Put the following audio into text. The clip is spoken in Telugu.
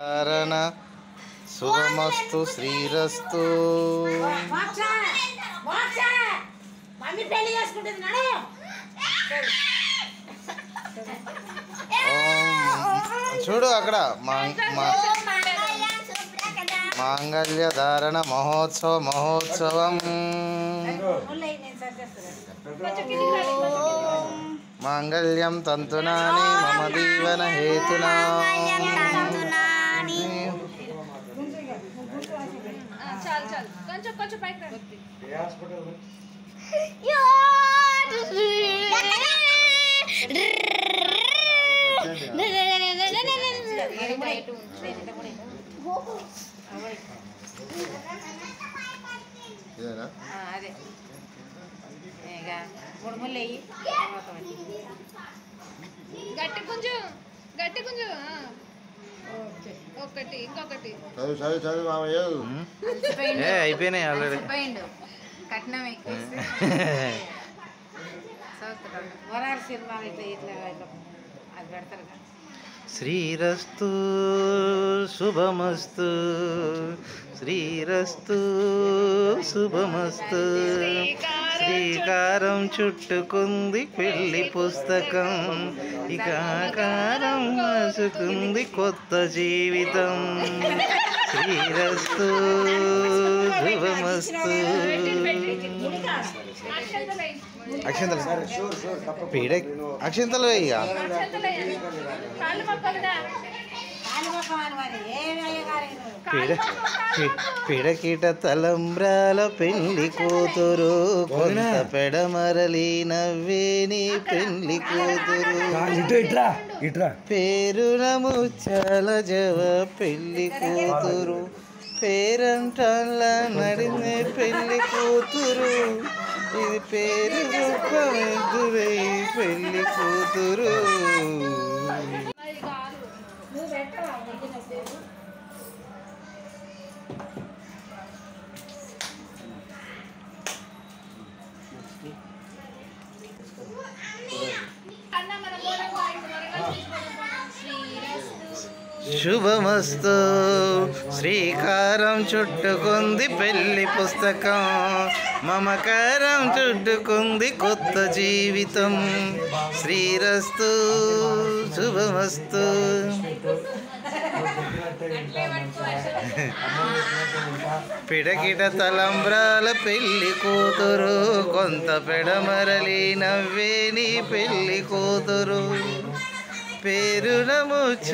ధారణ శుభమస్తు శ్రీరస్తు. చూడు అక్కడ మాంగళ్య ధారణ మహోత్సవం మాంగళ్యం తంతునాని మమ జీవన హేతునా. గట్టి కొంచెం ఒకటి ఇంకొకటి అయిపోయినాయి ఆల్రెడీ. కట్నం శ్రీరస్తు శుభమస్తు శ్రీరస్తు శుభమస్తు. శ్రీకారం చుట్టుకుంది పెళ్లి పుస్తకం, ఇక ఆకారం రాసుకుంది కొత్త జీవితం. శ్రీరస్తు శుభమస్తు. అక్షంతలు ఇక పిడకిట తలంబ్రాల పెళ్లి కూతురు, కొంత పెడమరలి నవ్వేని పెళ్లి కూతురు. పేరున ముచ్చాల జవ పెళ్లి కూతురు, పేరంటల్లా నడినే పెళ్లి కూతురు. ఇది పేరు రూపమెదురై పెళ్లి కూతురు. శుభమస్తు శ్రీకారం చుట్టుకుంది పెళ్లి పుస్తకం, మమకారం చుట్టుకుంది కొత్త జీవితం. శ్రీరస్తు శుభమస్తు. పిడకిట తలంబ్రాల పెళ్లి కూతురు, కొంత పెడమరలి నవ్వేని పెళ్లి కూతురు. పేరున ముచ్చ